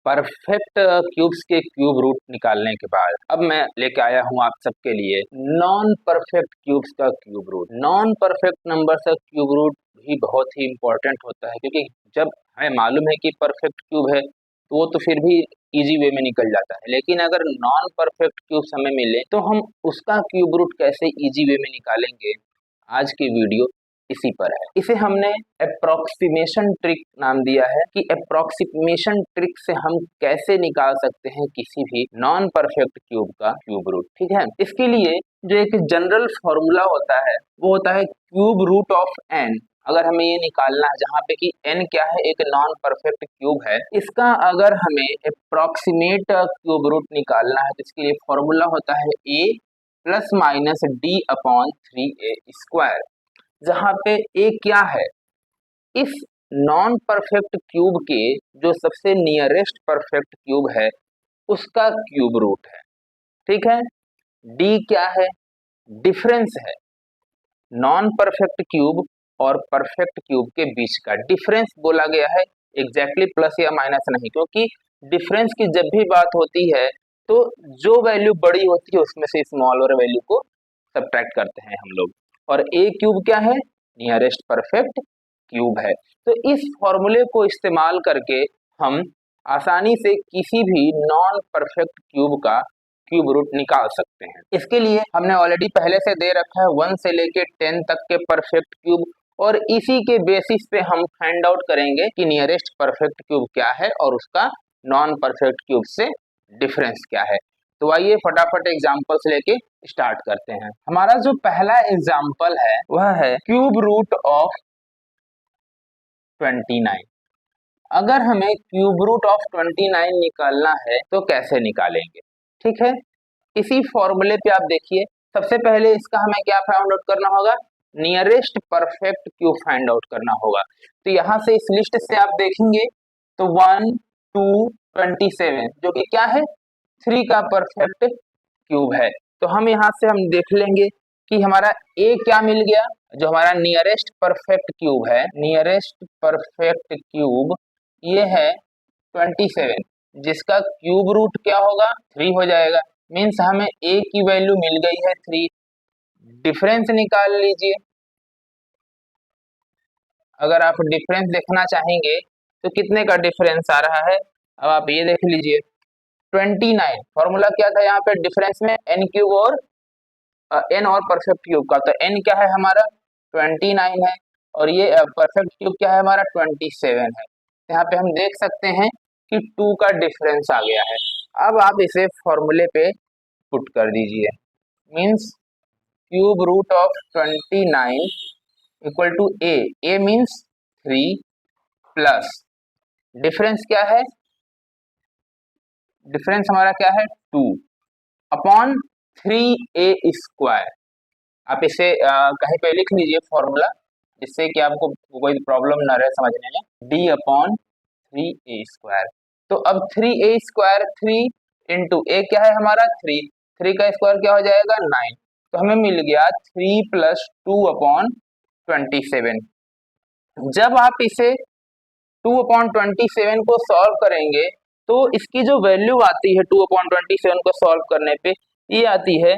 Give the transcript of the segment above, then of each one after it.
Perfect cubes के cube root निकालने के बाद अब मैं लेके आया हूं आप सबके लिए नॉन परफेक्ट क्यूब्स का cube root. Non perfect number का क्यूब रूट भी बहुत ही इंपॉर्टेंट होता है, क्योंकि जब हमें मालूम है कि परफेक्ट क्यूब है तो वो तो फिर भी इजी वे में निकल जाता है, लेकिन अगर नॉन परफेक्ट क्यूब्स हमें मिले तो हम उसका क्यूब रूट कैसे इजी वे में निकालेंगे, आज की वीडियो इसी पर है। इसे हमने अप्रोक्सीमेशन ट्रिक नाम दिया है कि अप्रोक्सीमेशन ट्रिक से हम कैसे निकाल सकते हैं किसी भी नॉन परफेक्ट क्यूब का क्यूब रूट। ठीक है, इसके लिए जो एक जनरल फॉर्मूला होता है वो होता है क्यूब रूट ऑफ एन। अगर हमें ये निकालना है जहाँ पे कि n क्या है, एक नॉन परफेक्ट क्यूब है, इसका अगर हमें अप्रोक्सीमेट क्यूब रूट निकालना है तो इसके लिए फॉर्मूला होता है a plus minus D upon 3a square, जहाँ पे a क्या है, इस नॉन परफेक्ट क्यूब के जो सबसे नियरेस्ट परफेक्ट क्यूब है उसका क्यूब रूट है। ठीक है, d क्या है, डिफरेंस है नॉन परफेक्ट क्यूब और परफेक्ट क्यूब के बीच का डिफरेंस बोला गया है, एग्जैक्टली प्लस या माइनस नहीं, क्योंकि डिफरेंस की जब भी बात होती है तो जो वैल्यू बड़ी होती है उसमें से स्मॉलर वैल्यू को सब्ट्रैक्ट करते हैं हम लोग। और ए क्यूब क्या है, नियरेस्ट परफेक्ट क्यूब है। तो इस फॉर्मूले को इस्तेमाल करके हम आसानी से किसी भी नॉन परफेक्ट क्यूब का क्यूब रूट निकाल सकते हैं। इसके लिए हमने ऑलरेडी पहले से दे रखा है 1 से लेके 10 तक के परफेक्ट क्यूब, और इसी के बेसिस पे हम फाइंड आउट करेंगे कि नियरेस्ट परफेक्ट क्यूब क्या है और उसका नॉन परफेक्ट क्यूब से डिफरेंस क्या है। तो आइए फटाफट एग्जांपल्स लेके स्टार्ट करते हैं। हमारा जो पहला एग्जांपल है वह है क्यूब रूट ऑफ 29। अगर हमें क्यूब रूट ऑफ 29 निकालना है तो कैसे निकालेंगे? ठीक है, इसी फॉर्मूले पे आप देखिए, सबसे पहले इसका हमें क्या फाइंड आउट करना होगा, nearest perfect cube find out करना होगा। तो यहाँ से इस लिस्ट से आप देखेंगे तो 1 2 27 जो कि क्या है, 3 का परफेक्ट क्यूब है। तो हम यहाँ से हम देख लेंगे कि हमारा ए क्या मिल गया, जो हमारा नियरेस्ट परफेक्ट क्यूब है, नियरेस्ट परफेक्ट क्यूब ये है 27, जिसका क्यूब रूट क्या होगा, 3 हो जाएगा। मीन्स हमें a की वैल्यू मिल गई है 3। डिफरेंस निकाल लीजिए, अगर आप डिफरेंस देखना चाहेंगे तो कितने का डिफरेंस आ रहा है, अब आप ये देख लीजिए 29। फॉर्मूला क्या था यहाँ पे डिफरेंस में, n क्यूब और n और परफेक्ट क्यूब का, तो n क्या है हमारा 29 है और ये परफेक्ट क्यूब क्या है हमारा 27 है। यहाँ पे हम देख सकते हैं कि 2 का डिफरेंस आ गया है। अब आप इसे फॉर्मूले पे पुट कर दीजिए, means cube root of 29 equal to A means 3 plus difference क्या है, डिफरेंस हमारा क्या है 2 अपॉन 3a स्क्वायर। आप इसे कहीं पे लिख लीजिए फॉर्मूला, जिससे कि आपको कोई प्रॉब्लम ना रहे समझने में, d अपॉन 3a स्क्वायर। तो अब 3a स्क्वायर 3 इंटू ए क्या है हमारा 3, 3 का स्क्वायर क्या हो जाएगा 9, तो हमें मिल गया 3 प्लस 2 अपॉन 27। जब आप इसे 2 अपॉन 27 को सॉल्व करेंगे तो इसकी जो वैल्यू आती है 2 अपॉन 27 को सॉल्व करने पे ये आती है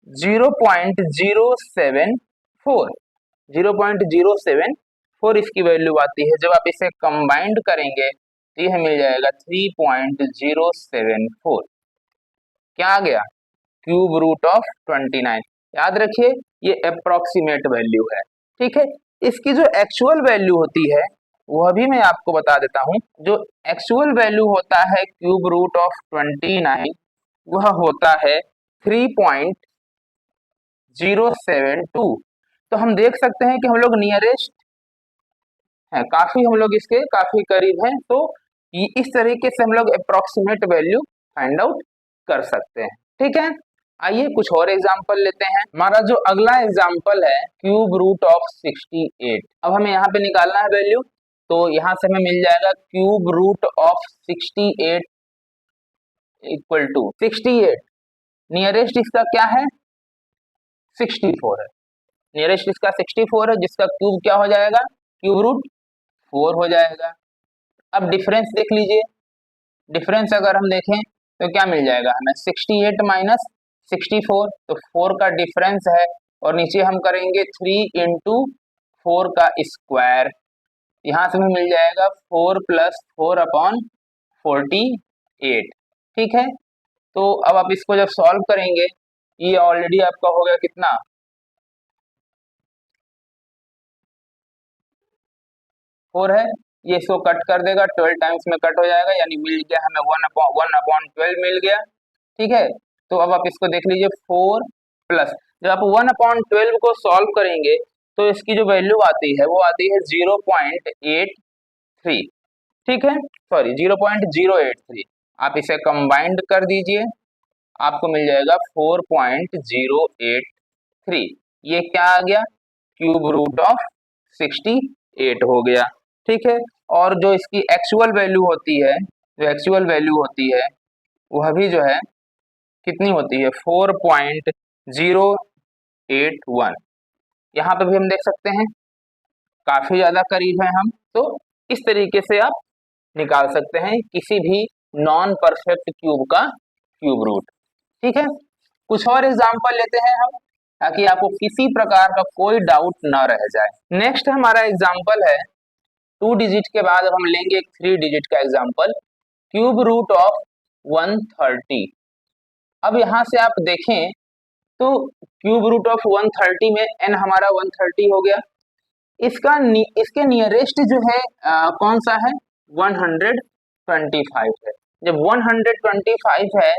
0.074, 0.074 इसकी वैल्यू आती है। जब आप इसे कंबाइंड करेंगे तो यह मिल जाएगा 3.074। क्या आ गया, क्यूब रूट ऑफ 29। याद रखिए ये अप्रोक्सीमेट वैल्यू है। ठीक है, इसकी जो एक्चुअल वैल्यू होती है वह भी मैं आपको बता देता हूं। जो एक्चुअल वैल्यू होता है क्यूब रूट ऑफ 29 वह होता है 3.072। तो हम देख सकते हैं कि हम लोग नियरेस्ट है, काफी हम लोग इसके काफी करीब हैं। तो इस तरीके से हम लोग अप्रोक्सीमेट वैल्यू फाइंड आउट कर सकते हैं। ठीक है, आइए कुछ और एग्जांपल लेते हैं। हमारा जो अगला एग्जांपल है क्यूब रूट ऑफ 68। अब हमें यहाँ पे निकालना है वैल्यू, तो यहाँ से हमें मिल जाएगा cube root of 68 equal to 68, nearest इसका क्या है 64 है, नियरेस्ट इसका 64 है, जिसका क्यूब क्या हो जाएगा, क्यूब रूट 4 हो जाएगा। अब डिफरेंस देख लीजिए, डिफरेंस अगर हम देखें तो क्या मिल जाएगा हमें, 68 माइनस 64, तो 4 का डिफरेंस है, और नीचे हम करेंगे 3 इंटू 4 का स्क्वायर, यहाँ से हमें मिल जाएगा 4 प्लस 4 अपॉन 48। ठीक है, तो अब आप इसको जब सॉल्व करेंगे, ये ऑलरेडी आपका हो गया कितना, 4 है, ये इसको कट कर देगा, 12 टाइम्स में कट हो जाएगा, यानी मिल गया हमें 1/12 मिल गया। ठीक है, तो अब आप इसको देख लीजिए, 4 प्लस, जब आप 1/12 को सॉल्व करेंगे तो इसकी जो वैल्यू आती है वो आती है 0.83। ठीक है, सॉरी 0.083, आप इसे कंबाइंड कर दीजिए, आपको मिल जाएगा 4.083। ये क्या आ गया, क्यूब रूट ऑफ 68 हो गया। ठीक है, और जो इसकी एक्चुअल वैल्यू होती है, जो एक्चुअल वैल्यू होती है वह भी जो है कितनी होती है, 4.081। यहाँ पे भी हम देख सकते हैं काफी ज्यादा करीब है हम, तो इस तरीके से आप निकाल सकते हैं किसी भी नॉन परफेक्ट क्यूब का क्यूब रूट। ठीक है, कुछ और एग्जांपल लेते हैं हम, ताकि आपको किसी प्रकार का कोई डाउट न रह जाए। नेक्स्ट हमारा एग्जांपल है, 2 डिजिट के बाद अब हम लेंगे एक 3 डिजिट का एग्जांपल, क्यूब रूट ऑफ 130। अब यहाँ से आप देखें तो क्यूब रूट ऑफ 130 में n हमारा 130 हो गया, इसके नियरेस्ट जो है कौन सा है, 125 है। जब 125 है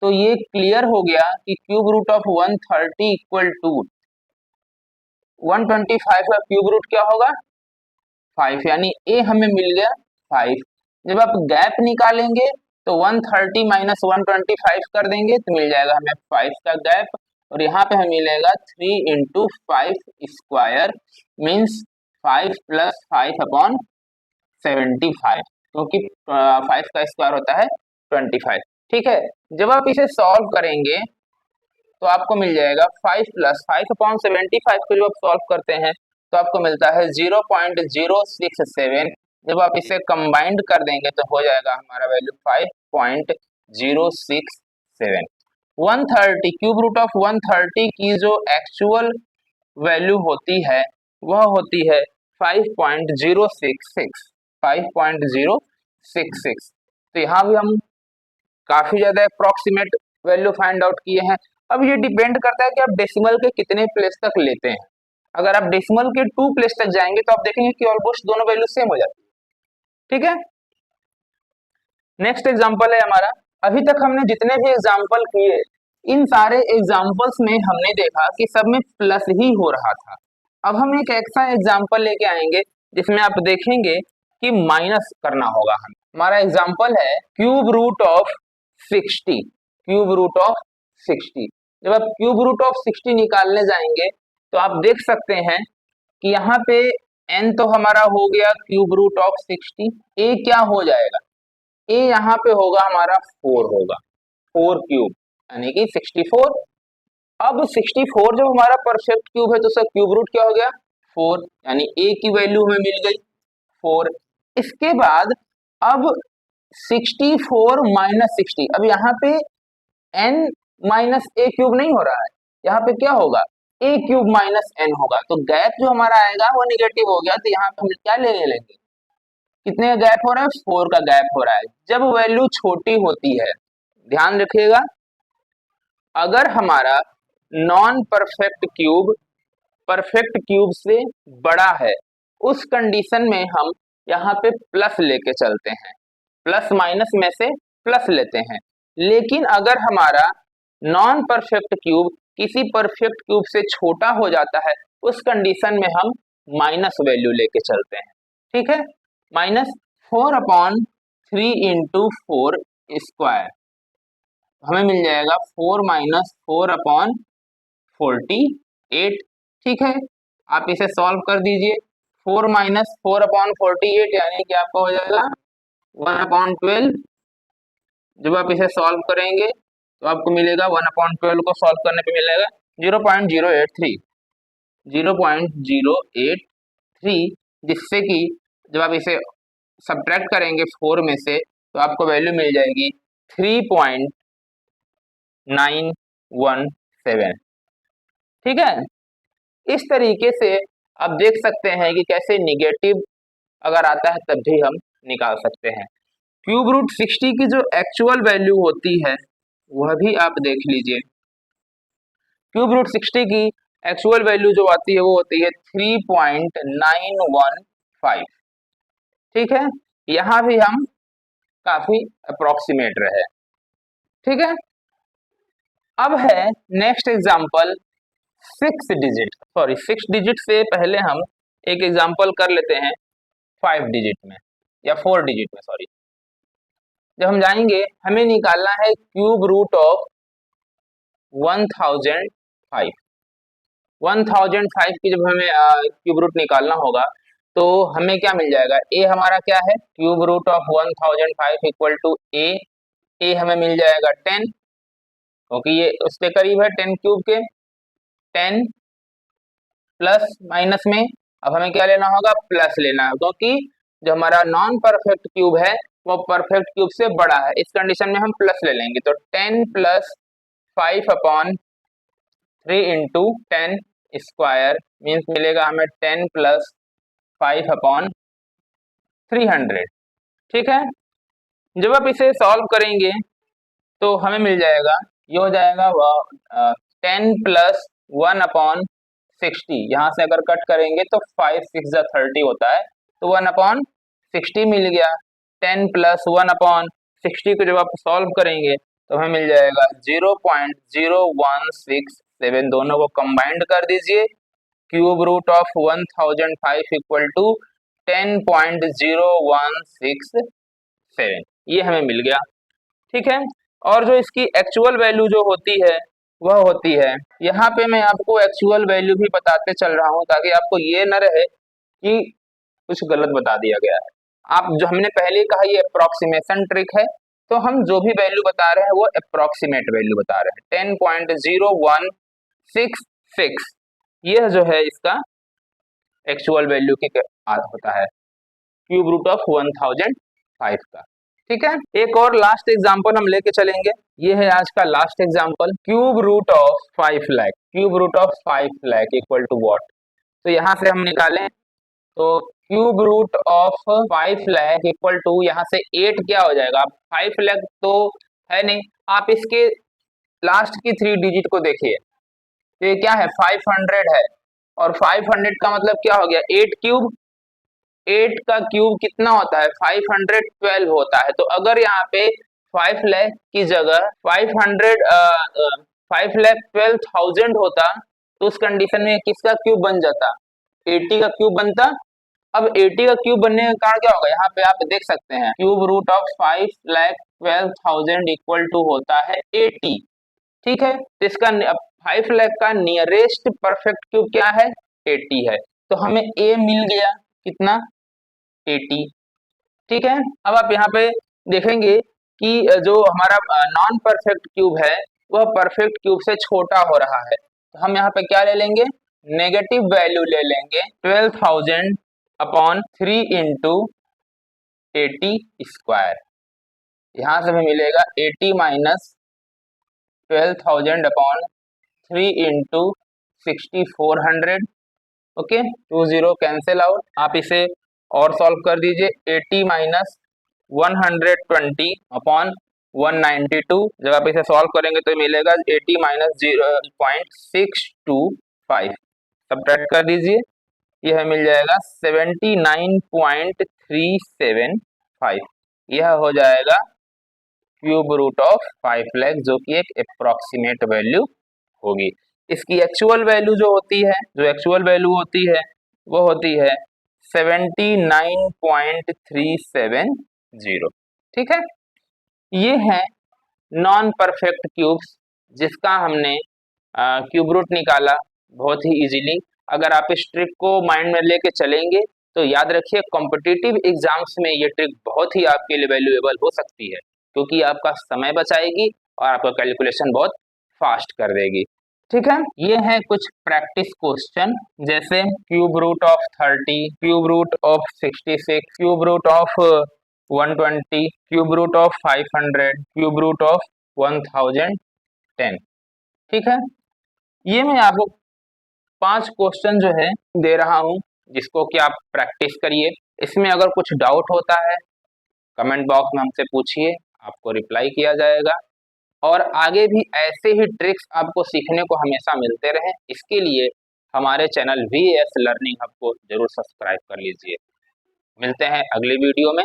तो ये क्लियर हो गया कि cube root of 130 equal to 125 का क्यूब रूट क्या होगा, 5, यानी ए हमें मिल गया 5। जब आप गैप निकालेंगे तो 130 माइनस 125 कर देंगे तो मिल जाएगा हमें 5 का गैप, और यहाँ पे हमें मिलेगा 3 into 5 square means 5 plus 5 upon 75, क्योंकि 5 का स्क्वायर होता है 25। ठीक है, जब आप इसे सॉल्व करेंगे तो आपको मिल जाएगा 5 प्लस 5 अपॉन 75 को जब आप सॉल्व करते हैं तो आपको मिलता है 0.067। जब आप इसे कंबाइंड कर देंगे तो हो जाएगा हमारा वैल्यू 5.067। 130 क्यूब रूट ऑफ 130 की जो एक्चुअल वैल्यू होती है वह होती है 5.066। तो यहाँ भी हम काफी ज्यादा अप्रोक्सीमेट वैल्यू फाइंड आउट किए हैं। अब ये डिपेंड करता है कि आप डेसिमल के कितने प्लेस तक लेते हैं। अगर आप डेसिमल के 2 प्लेस तक जाएंगे तो आप देखेंगे कि ऑलमोस्ट दोनों वैल्यू सेम हो जाती है। ठीक है, नेक्स्ट एग्जांपल है हमारा, अभी तक हमने जितने भी एग्जांपल किए इन सारे एग्जांपल्स में हमने देखा कि सब में प्लस ही हो रहा था। अब हम एक ऐसा एग्जांपल लेके आएंगे जिसमें आप देखेंगे कि माइनस करना होगा। हमारा एग्जांपल है cube root of 60। Cube root of 60, जब आप क्यूब रूट ऑफ 60 निकालने जाएंगे तो आप देख सकते हैं कि यहाँ पे n तो हमारा हो गया क्यूब रूट ऑफ 60, a क्या हो जाएगा, a यहाँ पे होगा हमारा 4 होगा, 4 क्यूब यानी कि 64। अब 64 जब हमारा परफेक्ट क्यूब है तो उसका क्यूब रूट क्या हो गया, 4, यानी a की वैल्यू हमें मिल गई 4। इसके बाद अब 64 माइनस 60, अब यहाँ पे n माइनस ए क्यूब नहीं हो रहा है, यहाँ पे क्या होगा, a क्यूब माइनस n होगा, तो गैप जो हमारा आएगा वो निगेटिव हो गया, तो यहाँ पे हम क्या लेने लेंगे, कितने का गैप हो रहा है, 4 का गैप हो रहा है। जब वैल्यू छोटी होती है, ध्यान रखिएगा, अगर हमारा non perfect cube perfect cube से बड़ा है उस कंडीशन में हम यहाँ पे प्लस लेके चलते हैं, प्लस माइनस में से प्लस लेते हैं। लेकिन अगर हमारा नॉन परफेक्ट क्यूब किसी परफेक्ट क्यूब से छोटा हो जाता है उस कंडीशन में हम माइनस वैल्यू लेके चलते हैं। ठीक है, माइनस 4/3 इंटू 4 स्क्वायर हमें मिल जाएगा 4 माइनस 4/48। ठीक है, आप इसे सॉल्व कर दीजिए, 4 माइनस 4/48 यानी कि आपका हो जाएगा 1/12। जब आप इसे सॉल्व करेंगे तो आपको मिलेगा 1/12 को सॉल्व करने पे मिलेगा 0.083, 0.083, जिससे कि जब आप इसे सब्ट्रैक्ट करेंगे 4 में से तो आपको वैल्यू मिल जाएगी 3.917। ठीक है, इस तरीके से आप देख सकते हैं कि कैसे निगेटिव अगर आता है तब भी हम निकाल सकते हैं। क्यूब रूट 60 की जो एक्चुअल वैल्यू होती है वह भी आप देख लीजिए। क्यूब रूट 60 की एक्चुअल वैल्यू जो आती है वो होती है 3.915। ठीक है, यहां भी हम काफी अप्रोक्सीमेट रहे। ठीक है, अब है नेक्स्ट एग्जांपल 6 डिजिट से पहले हम एक एग्जांपल कर लेते हैं 5 डिजिट में या 4 डिजिट में, सॉरी। जब हम जाएंगे हमें निकालना है क्यूब रूट ऑफ 1005। 1005 की जब हमें क्यूब रूट निकालना होगा तो हमें क्या मिल जाएगा, ए हमारा क्या है, cube root of 1005 equal to A हमें मिल जाएगा 10, क्योंकि ये उसके करीब है 10 क्यूब के। 10 प्लस माइनस में अब हमें क्या लेना होगा, प्लस लेना है, क्योंकि जो हमारा नॉन परफेक्ट क्यूब है वो परफेक्ट क्यूब से बड़ा है। इस कंडीशन में हम प्लस ले लेंगे, तो 10 प्लस 5/3 इंटू 10 स्क्वायर मीन्स मिलेगा हमें 10 प्लस 5/300। ठीक है, जब आप इसे सॉल्व करेंगे तो हमें मिल जाएगा, ये हो जाएगा 10 प्लस 1/60। यहाँ से अगर कट करेंगे तो 5 6 30 होता है, तो 1/60 मिल गया। 10 प्लस 1/60 को जब आप सॉल्व करेंगे तो हमें मिल जाएगा 0.0167। दोनों को कंबाइंड कर दीजिए, cube root of 1005 equal to 10.0167, ये हमें मिल गया। ठीक है, और जो इसकी एक्चुअल वैल्यू जो होती है वह होती है, यहाँ पे मैं आपको एक्चुअल वैल्यू भी बताते चल रहा हूँ ताकि आपको ये न रहे कि कुछ गलत बता दिया गया है। आप जो हमने पहले कहा ये अप्रोक्सीमेशन ट्रिक है, तो हम जो भी वैल्यू बता रहे हैं वो अप्रोक्सीमेट वैल्यू बता रहे हैं। 10.0166 यह जो है इसका एक्चुअल वैल्यू की होता है क्यूब रूट ऑफ 1005 का। ठीक है, एक और लास्ट एग्जांपल हम लेके चलेंगे, ये है आज का last example, cube root of 5 lakh. Cube root of 5 lakh equal to what, तो यहाँ से हम निकालें तो cube root of 5 lakh equal to यहाँ से 8 क्या हो जाएगा, 5 लाख तो है नहीं, आप इसके लास्ट की 3 डिजिट को देखिए, तो ये क्या है 500 है, और 500 का मतलब क्या हो गया 8 क्यूब। 8 का क्यूब कितना होता है 512 होता है। तो अगर यहाँ पे 5 लाख की जगह 5,12,000 होता तो उस कंडीशन में किसका क्यूब बन जाता, 80 का क्यूब बनता। अब 80 का क्यूब बनने का कारण क्या होगा, यहाँ पे आप देख सकते हैं cube root of 5,12,000 equal to होता है 80। ठीक है, तो इसका 5 लाख का नियरेस्ट परफेक्ट क्यूब क्या है 80 है, तो हमें ए मिल गया कितना 80। ठीक है, अब आप यहाँ पे देखेंगे कि जो हमारा नॉन परफेक्ट क्यूब है वह परफेक्ट क्यूब से छोटा हो रहा है, तो हम यहाँ पे क्या ले लेंगे, नेगेटिव वैल्यू ले लेंगे 12,000/3 इंटू 80 स्क्वायर। यहाँ से हमें मिलेगा 80 minus 12,000/3 into 6400। Okay, 20 cancel out, आप इसे और सॉल्व कर दीजिए, 80 माइनस 120/192। जब आप इसे सॉल्व करेंगे तो मिलेगा 80 माइनस 0.625, सब्ट्रैक्ट कर दीजिए, यह मिल जाएगा 79.375। यह हो जाएगा क्यूब रूट ऑफ 5 लाख, जो कि एक अप्रोक्सीमेट वैल्यू होगी। इसकी एक्चुअल वैल्यू जो होती है, वो होती है 79.370। ठीक है, ये है नॉन परफेक्ट क्यूब्स जिसका हमने क्यूब रूट निकाला बहुत ही इजीली। अगर आप इस ट्रिक को माइंड में लेके चलेंगे तो याद रखिए कॉम्पिटिटिव एग्जाम्स में ये ट्रिक बहुत ही आपके लिए वैल्यूएबल हो सकती है, क्योंकि आपका समय बचाएगी और आपका कैलकुलेशन बहुत फास्ट कर देगी। ठीक है, ये है कुछ प्रैक्टिस क्वेश्चन, जैसे cube root of 30, cube root of 66, cube root of 120, cube root of 500, cube root of 1010। ठीक है, ये मैं आपको 5 क्वेश्चन जो है दे रहा हूं, जिसको कि आप प्रैक्टिस करिए। इसमें अगर कुछ डाउट होता है कमेंट बॉक्स में हमसे पूछिए, आपको रिप्लाई किया जाएगा। और आगे भी ऐसे ही ट्रिक्स आपको सीखने को हमेशा मिलते रहे, इसके लिए हमारे चैनल VAS लर्निंग हब को जरूर सब्सक्राइब कर लीजिए। मिलते हैं अगली वीडियो में।